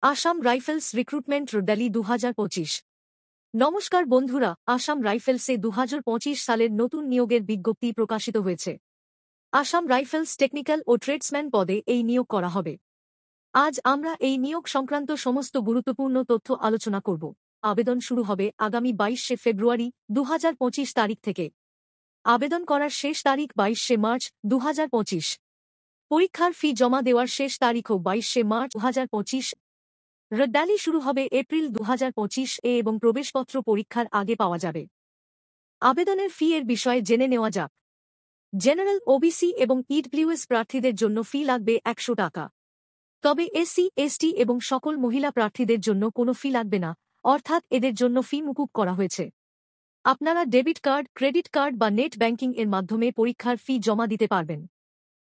Assam rifles recruitment rally 2025। নমস্কার বন্ধুরা, আসাম রাইফেলসে 2025 সালের নতুন নিয়োগের বিজ্ঞপ্তি প্রকাশিত হয়েছে। আসাম রাইফেলস টেকনিক্যাল ও ট্রেডসম্যান পদে এই নিয়োগ করা হবে। আজ আমরা এই নিয়োগ সংক্রান্ত সমস্ত গুরুত্বপূর্ণ তথ্য আলোচনা করব। আবেদন শুরু হবে আগামী 22শে ফেব্রুয়ারি 2025 তারিখ থেকে। আবেদন করার শেষ তারিখ 22শে মার্চ 2025। পরীক্ষার ফি জমা দেওয়ার শেষ তারিখও 22শে মার্চ 2025। র্যালি শুরু হবে এপ্রিল 2025 এবং প্রবেশপত্র পরীক্ষার আগে পাওয়া যাবে। আবেদনের ফি এর বিষয়ে জেনে নেওয়া যাক। জেনারেল, ওবিসি এবং ইডব্লিউএস প্রার্থীদের জন্য ফি লাগবে 100 টাকা। তবে এসসি, এসটি এবং সকল মহিলা প্রার্থীদের জন্য কোনো ফি লাগবে না, অর্থাৎ এদের জন্য ফি মুকুব করা হয়েছে। আপনারা ডেবিট কার্ড, ক্রেডিট কার্ড বা নেট ব্যাংকিং এর মাধ্যমে পরীক্ষার ফি জমা দিতে পারবেন।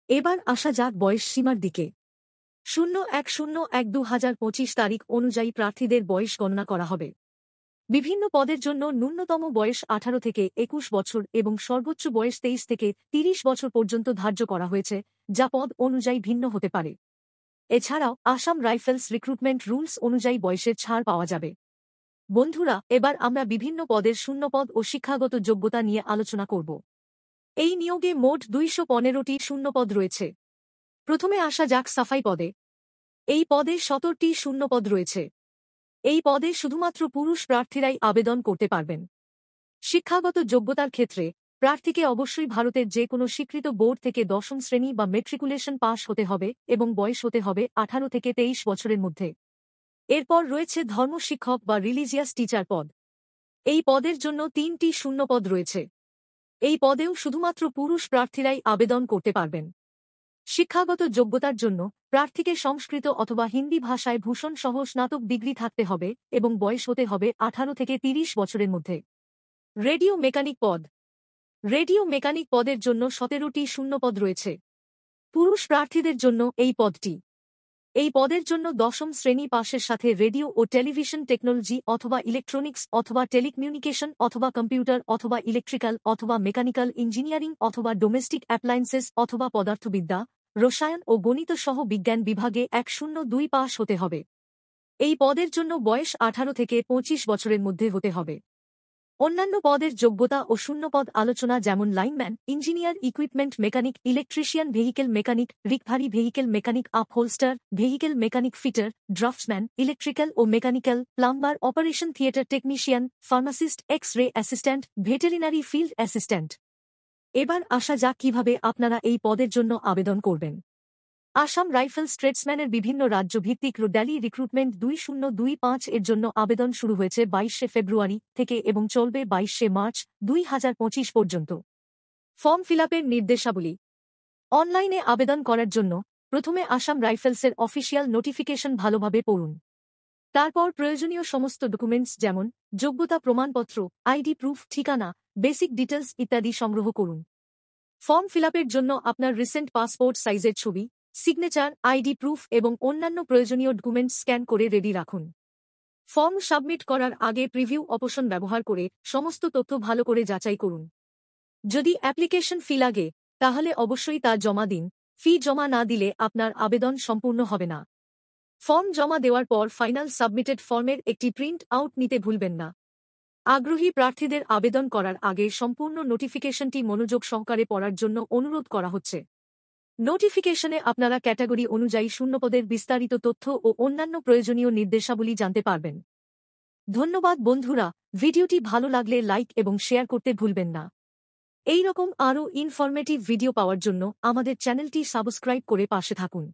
এবার আসা যাক বয়স সীমার দিকে। 01/01/2025 তারিখ অনুযায়ী প্রার্থীদের বয়স গণনা করা হবে। বিভিন্ন পদের জন্য ন্যূনতম বয়স 18 থেকে 21 বছর এবং সর্বোচ্চ বয়স 23 থেকে 30 বছর পর্যন্ত ধার্য করা হয়েছে, যা পদ অনুযায়ী ভিন্ন হতে পারে। এছাড়াও আসাম রাইফেলস রিক্রুটমেন্ট রুলস অনুযায়ী বয়সের ছাড় পাওয়া যাবে। বন্ধুরা, এবার আমরা বিভিন্ন পদের শূন্যপদ ও শিক্ষাগত যোগ্যতা নিয়ে আলোচনা করব। এই নিয়োগে মোট 215টি শূন্যপদ রয়েছে। প্রথমে আসা যাক সাফাই পদে। এই পদে 17টি শূন্যপদ রয়েছে। এই পদে শুধুমাত্র পুরুষ প্রার্থীরাই আবেদন করতে পারবেন। শিক্ষাগত যোগ্যতার ক্ষেত্রে প্রার্থীকে অবশ্যই ভারতের যে কোনো স্বীকৃত বোর্ড থেকে 10ম শ্রেণী বা মেট্রিকুলেশন পাস হতে হবে এবং বয়স হতে হবে 18 থেকে 23 বছরের মধ্যে। এরপর রয়েছে ধর্মশিক্ষক বা রিলিজিয়াস টিচার পদ। এই পদের জন্য 3টি শূন্যপদ রয়েছে। এই পদেও শুধুমাত্র পুরুষ প্রার্থীরাই আবেদন করতে পারবেন। শিক্ষাগত যোগ্যতার জন্য প্রার্থীকে সংস্কৃত অথবা হিন্দি ভাষায় ভূষণ সহ স্নাতক ডিগ্রি থাকতে হবে এবং বয়স হতে হবে 18 থেকে 30 বছরের মধ্যে। রেডিও মেকানিক পদ। রেডিও মেকানিক পদের জন্য 17টি শূন্যপদ রয়েছে। পুরুষ প্রার্থীদের জন্য এই পদটি। এই পদের জন্য 10ম শ্রেণী পাশের সাথে রেডিও ও টেলিভিশন টেকনোলজি অথবা ইলেকট্রনিক্স অথবা টেলিকমিউনিকেশন অথবা কম্পিউটার অথবা ইলেকট্রিক্যাল অথবা মেকানিক্যাল ইঞ্জিনিয়ারিং অথবা ডোমেস্টিক অ্যাপ্লায়েন্সেস অথবা পদার্থবিদ্যা, রসায়ন ও গণিত সহ বিজ্ঞান বিভাগে 102 পাস হতে হবে। এই পদের জন্য বয়স 18 থেকে 25 বছরের মধ্যে হতে হবে। অন্যান্য পদের যোগ্যতা ও শূন্যপদ আলোচনা যেমন lineman, engineer, equipment mechanic, electrician, vehicle mechanic, recovery vehicle mechanic, upholsterer, vehicle mechanic, fitter, draftsman, electrical ও mechanical, plumber, operation theatre technician, pharmacist, x ray assistant, veterinary field assistant. এবার আসা যাক কিভাবে আপনারা এই পদের জন্য আবেদন করবেন। আসাম রাইফেলস ট্রেডসম্যানের বিভিন্ন রাজ্য ভিত্তিক র্যালি রিক্রুটমেন্ট 2025 এর জন্য আবেদন শুরু হয়েছে 22শে ফেব্রুয়ারি থেকে এবং চলবে 22শে মার্চ 2025 পর্যন্ত। ফর্ম ফিলআপের নির্দেশাবলী। অনলাইনে আবেদন করার জন্য প্রথমে আসাম রাইফেলসের অফিসিয়াল নোটিফিকেশন ভালোভাবে পড়ুন। তারপর প্রয়োজনীয় সমস্ত ডকুমেন্টস যেমন যোগ্যতা প্রমাণপত্র, আইডি প্রুফ, ঠিকানা, বেসিক ডিটেলস ইত্যাদি সংগ্রহ করুন। ফর্ম ফিলআপের জন্য আপনার রিসেন্ট পাসপোর্ট সাইজের ছবি, সিগনেচার, আইডি প্রুফ এবং অন্যান্য প্রয়োজনীয় ডকুমেন্টস স্ক্যান করে রেডি রাখুন। ফর্ম সাবমিট করার আগে প্রিভিউ অপশন ব্যবহার করে সমস্ত তথ্য ভালো করে যাচাই করুন। যদি অ্যাপ্লিকেশন ফি লাগে তাহলে অবশ্যই তা জমা দিন। ফি জমা না দিলে আপনার আবেদন সম্পূর্ণ হবে না। ফর্ম জমা দেওয়ার পর ফাইনাল সাবমিটেড ফর্মের একটি প্রিন্ট আউট নিতে ভুলবেন না। আগ্রহী প্রার্থীদের আবেদন করার আগে সম্পূর্ণ নোটিফিকেশনটি মনোযোগ সহকারে পড়ার জন্য অনুরোধ করা হচ্ছে। নোটিফিকেশনে আপনারা ক্যাটাগরি অনুযায়ী শূন্যপদের বিস্তারিত তথ্য ও অন্যান্য প্রয়োজনীয় নির্দেশাবলী জানতে পারবেন। ধন্যবাদ বন্ধুরা, ভিডিওটি ভালো লাগলে লাইক এবং শেয়ার করতে ভুলবেন না। এই রকম আরও ইনফরমেটিভ ভিডিও পাওয়ার জন্য আমাদের চ্যানেলটি সাবস্ক্রাইব করে পাশে থাকুন।